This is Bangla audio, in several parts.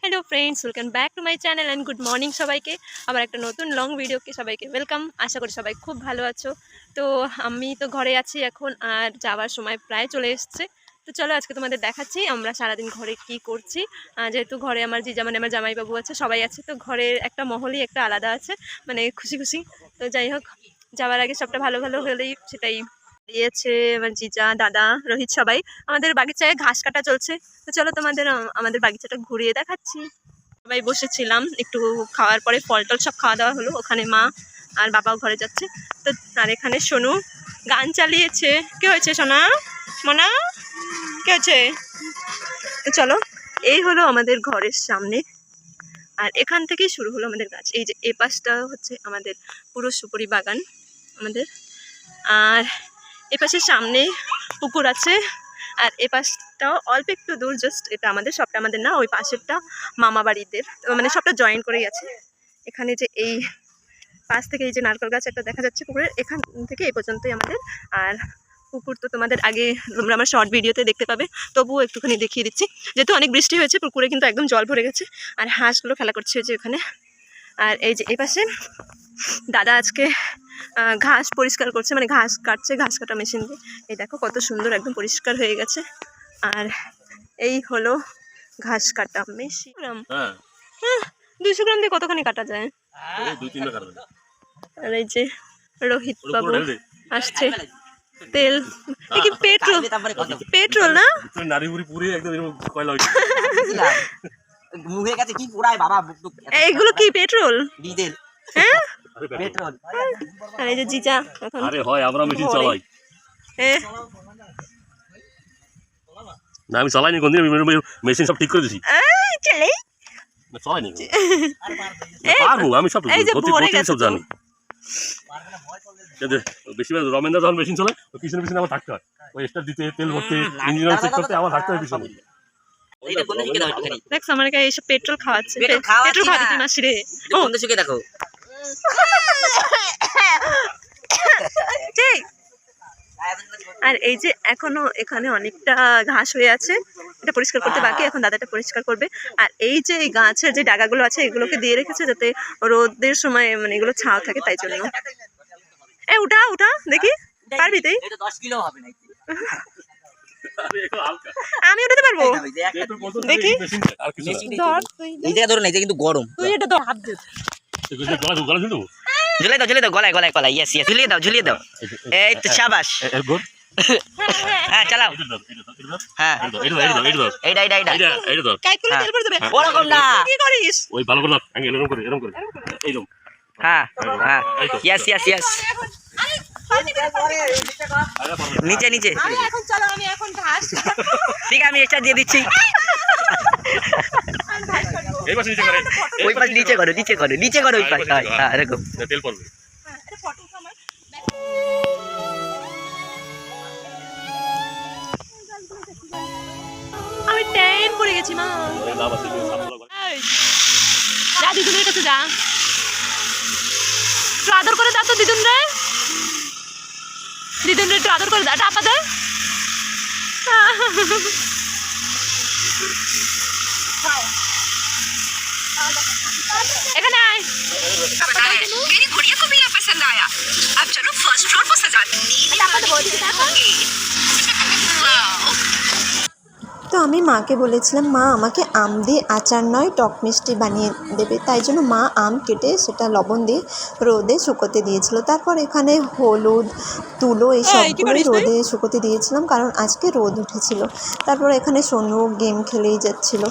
Hello friends, welcome back to my channel and good morning সবাইকে। আবার একটা নতুন লং ভিডিওকে সবাইকে ওয়েলকাম। আশা করি সবাই খুব ভালো আছো। তো আমি তো ঘরে আছি এখন, আর যাওয়ার সময় প্রায় চলে এসছে। তো চলো আজকে তোমাদের দেখাচ্ছি আমরা সারাদিন ঘরে কি করছি। যেহেতু ঘরে আমার জিজা মানে আমার জামাইবাবু আছে, সবাই আছে, তো ঘরের একটা মহলই একটা আলাদা আছে, মানে খুশি খুশি। তো যাই হোক, যাওয়ার আগে সবটা ভালো ভালো হলেই সেটাই দিয়েছে আমার জিজা, দাদা, রোহিত সবাই। আমাদের বাগিচায় ঘাস কাটা চলছে। তো চলো তোমাদের আমাদের বাগিচাটা ঘুরিয়ে দেখাচ্ছি। সবাই বসেছিলাম, একটু খাওয়ার পরে ফল টল সব খাওয়া দাওয়া হলো। ওখানে মা আর বাবাও ঘরে যাচ্ছে। তো আর এখানে সোনু গান চালিয়েছে। কে হয়েছে সোনা? মোনা কে হয়েছে? তো চলো, এই হলো আমাদের ঘরের সামনে, আর এখান থেকেই শুরু হলো আমাদের গাছ। এই যে এ পাশটা হচ্ছে আমাদের পুরো সুপুরি বাগান আমাদের, আর এপাশের সামনে পুকুর আছে, আর এ পাশটাও অল্প একটু দূর, জাস্ট এটা আমাদের, সবটা আমাদের না, ওই পাশেরটা মামা বাড়িদের, মানে সবটা জয়েন করেই আছে। এখানে যে এই পাশ থেকে এই যে নারকেল গাছ একটা দেখা যাচ্ছে পুকুরের, এখান থেকে এই পর্যন্তই আমাদের। আর পুকুর তো তোমাদের আগে তোমরা আমার শর্ট ভিডিওতে দেখতে পাবে, তবুও একটুখানি দেখিয়ে দিচ্ছি। যেহেতু অনেক বৃষ্টি হয়েছে, পুকুরে কিন্তু একদম জল ভরে গেছে, আর হাঁসগুলো খেলা করছে যে ওখানে। আর এই যে এই পাশে দাদা আজকে ঘাস পরিষ্কার করছে, মানে ঘাস কাটছে, ঘাস কাটা মেশিন দিয়ে। এই দেখো কত সুন্দর একদম পরিষ্কার হয়ে গেছে। আর এই হলো ঘাস কাটা মেশিন। 200 গ্রাম দিয়ে কতখানি কাটা যায়? আর এই যে রোহিত বাবু আসছে, তেল কি পেট্রোল, পেট্রোল না এইগুলো কি পেট্রোল? হ্যাঁ পেট্রোল। আর এই যে জিজা এখন আরে হয় আমরা মেশিন চালাই। না আমি চালাইনি, কোনদিন মেশিন সব ঠিক করে দিছি। চলে চালাইনি, পারবো আমি সব, সব জানি। বেশিরভাগ রমেনদা যখন মেশিন চলে, পিছনে পিছনে আমার থাকতে হয়, ওই স্টার্ট দিতে, তেল ভরতে, ইঞ্জিন অয়েল চেক করতে আমার থাকতে হয় পিছনে। দেখ আমার কাছে এইসব পেট্রোল খাওয়াচ্ছে, পেট্রোল খাওয়াতে তুই মাসি রে। দেখো আর এই যে এখনো এখানে অনেকটা ঘাস হয়ে আছে, এটা পরিষ্কার করতে বাকি, এখন দাদাটা পরিষ্কার করবে। আর এই যে এই গাছের যে ডাগাগুলো আছে, এগুলোকে দিয়ে রেখেছে যাতে রোদের সময় মানে এগুলো ছায়া থাকে, তাই জন্য। উঠা উঠা দেখি, পারবি তুই? আমি উঠাতে পারবো, দেখি। ধরো না, এটা কিন্তু গরম। তুই এটা তো হাত দে, ঝুলিয়ে দাও গলায় গলায় গলায়। ইয়েস ইয়েস, ঝুলিয়ে দাও। এই তো শাবাশ। হ্যাঁ চালাও। হ্যাঁ এইটা কাইট করে তেল ভরে দেবে। ওরকম না, কি করিস? ওই ভালো করে এরকম করে এইরকম। হ্যাঁ হ্যাঁ ইয়েস ইয়েস ইয়েস, নিচে নিচে। আমি এখন চলো, আমি এখন ঘাস, ঠিক আছে আমি এটা দিয়ে দিচ্ছি। এই পাশে নিচে করে, ওই পাশ নিচে করো ওই পাশ। হ্যাঁ এরকম তেল পড়বে। এটা ফটো আমার আমি ট্যান পড়ে গেছি মা। যা দিদুনের কাছে যা, একটু আদর করে দা তো দিদুন রে, একটু আদর করে দা, টাপা দে। এখানে আয়। मेरी गुड़िया को भी ये पसंद आया। अब चलो फर्स्ट फ्लोर को सजाते তো আমি মাকে বলেছিলাম মা আমাকে আম দিয়ে আচার নয় টক মিষ্টি বানিয়ে দেবে, তাই জন্য মা আম কেটে সেটা লবণ দিয়ে রোদে শুকোতে দিয়েছিল। তারপর এখানে হলুদ, তুলো এইসবগুলো রোদে শুকোতে দিয়েছিলাম, কারণ আজকে রোদ উঠেছিল। তারপর এখানে সোনু গেম খেলেই যাচ্ছিল।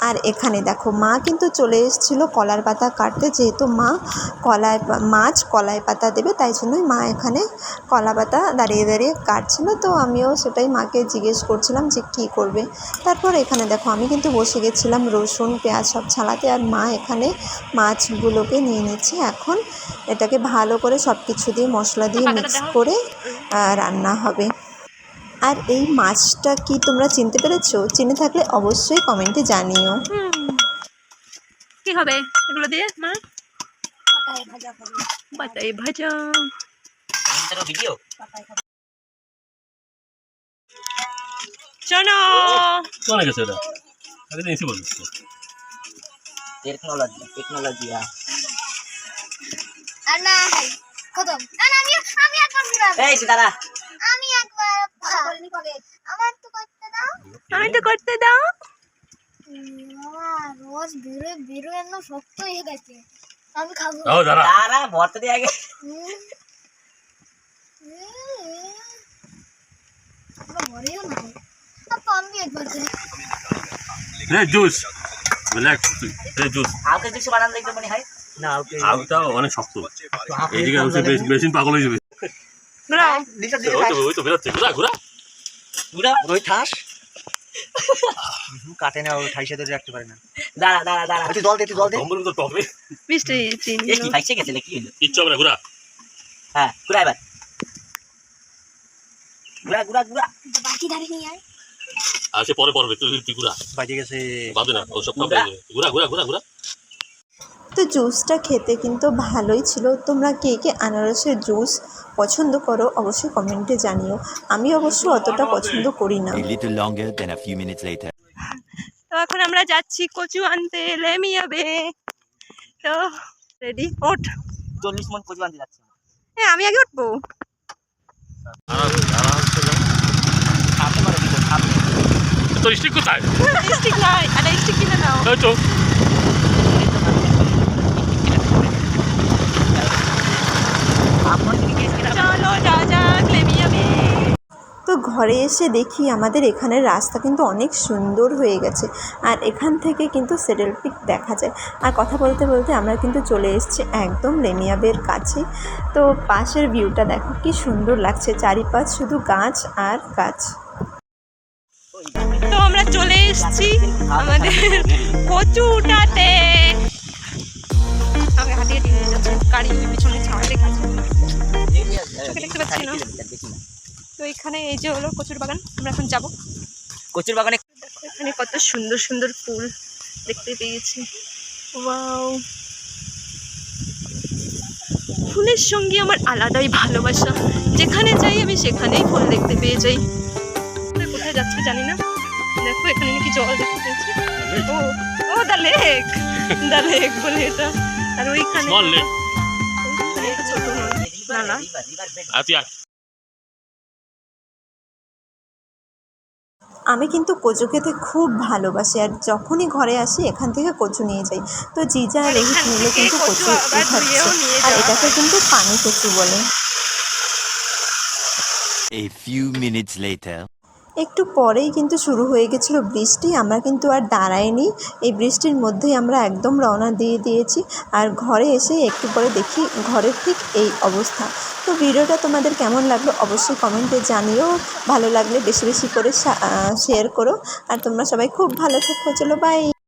আর এখানে দেখো মা কিন্তু চলে এসেছিলো কলার পাতা কাটতে, যেহেতু মা মাছ কলাই পাতা দেবে, তাই জন্যই মা এখানে কলা পাতা দাঁড়িয়ে দাঁড়িয়ে কাটছিল। তো আমিও সেটাই মাকে জিজ্ঞেস করছিলাম যে কী করবে। তারপর এখানে দেখো আমি কিন্তু বসে গেছিলাম রসুন পেঁয়াজ সব ছাড়াতে, আর মা এখানে মাছগুলোকে নিয়ে নিচ্ছে। এখন এটাকে ভালো করে সব কিছু দিয়ে মশলা দিয়ে মিক্স করে রান্না হবে। আর এই মাছটা কি তোমরা চিনতে পেরেছো? চিনে থাকলে অবশ্যই কমেন্টে জানিও। কি হবে এগুলো দিয়ে মা? পাতায় ভাজা। ভিডিও শোনো, চলে গেছে এটা, আগে এসে বলছি টেকনোলজি আর না ভাই খতম না না আমি একবার ঘুরাবো এই দাঁড়া আমি একবার বলিনি কবে আমার তো করতে দাও আমি তো করতে দাও। বাবা রোজ বেরো এত শক্ত হয়ে গেছে আমি খাবো ও দাঁড়া দাঁড়া ভরতে দে আগে ঘরেও না আপা আমি একবার করি রে জুস রিল্যাক্স রে জুস আউকে কিছু বানান দেখতে মনে হয় না আউকে আউটা অনেক শক্ত এদিকে হচ্ছে মেশিন পাগল হয়ে যাবে ঘুরাও। ওই তো বেরোচ্ছে ঘুরা ঘুরা পুরা ওই ঠাস কাটে না ওই ঠাইসে ধরে রাখতে পারে না দাঁড়া তুই জল দে কম্বলের ভিতর টক রে বৃষ্টি চিনি এ কি ভাইসে গেছে নাকি হলো কিচ্ছু হবে না ঘুরা হ্যাঁ পুরা এবার ঘুরা বাকি দাঁড়িয়ে নিয়ে আয় আর সে পরে পড়বে তুই ঘুরা বাজে গেছে বাদে না ও সব কাম ঘুরা ঘুরা ঘুরা ঘুরা তো জুসটা খেতে কিন্তু ভালোই ছিল। তোমরা কে কে আনারসের জুস পছন্দ করো অবশ্যই কমেন্টে জানিও। আমি অবশ্য অতটা পছন্দ করি না। A little longer than a few minutes later. তো এখন আমরা যাচ্ছি কচু আনতে লেমিয়াবে। তো রেডি ওঠ। 40 মন কচু আনতে যাচ্ছে হ্যাঁ আমি আগে উঠবো। তোর স্টিক কোথায় স্টিক নাই, আরে স্টিক কিনে নাও। ওই তো চলো যা যাক লেমিয়াবে। তো ঘরে এসে দেখি আমাদের এখানের রাস্তা কিন্তু অনেক সুন্দর হয়ে গেছে, আর এখান থেকে কিন্তু সেডেল পিক দেখা যায়। আর কথা বলতে বলতে আমরা কিন্তু চলে এসেছি একদম লেমিয়াবের কাছে। তো পাশের ভিউটা দেখো কি সুন্দর লাগছে, চারিপাশ শুধু গাছ আর গাছ। তো আমরা চলে এসেছি আমাদের কচু উঠাতে। আমি হাঁটিয়ে দিয়ে যাচ্ছি, গাড়ি পিছনে ছাড়তে কাছে চোখে দেখতে পাচ্ছি না। তো এখানে এই যে হলো কচুর বাগান, আমরা এখন যাবো। কচুর বাগানে দেখো এখানে কত সুন্দর সুন্দর ফুল দেখতে পেয়েছি। ওয়াও, ফুলের সঙ্গে আমার আলাদাই ভালোবাসা। যেখানে যাই আমি সেখানেই ফুল দেখতে পেয়ে যাই। আমরা কোথায় যাচ্ছি জানি না। দেখো এখানে নাকি জল দেখতে পেয়েছি। ও দ্য লেক বলে এটা। আর ওইখানে স্মল লেক ওইখানে একটা ছোট নালা। আতিয়া আমি কিন্তু কচু খেতে খুব ভালোবাসি, আর যখনই ঘরে আসি এখান থেকে কচু নিয়ে যাই। তো জিজা আর রেহিত মিলে কিন্তু কচু আবার উঠাচ্ছে, ধুয়েও নিয়ে আর যাওয়া এটাকে কিন্তু পানি কচু বলে। A few minutes later. একটু পরেই কিন্তু শুরু হয়ে গেছিলো বৃষ্টি। আমরা কিন্তু আর দাঁড়াইনি, এই বৃষ্টির মধ্যেই আমরা একদম রওনা দিয়ে দিয়েছি। আর ঘরে এসে একটু পরে দেখি ঘরের ঠিক এই অবস্থা। তো ভিডিওটা তোমাদের কেমন লাগলো অবশ্যই কমেন্টে জানিও। ভালো লাগলে বেশি বেশি করে শেয়ার করো। আর তোমরা সবাই খুব ভালো থাকো। চলো বাই।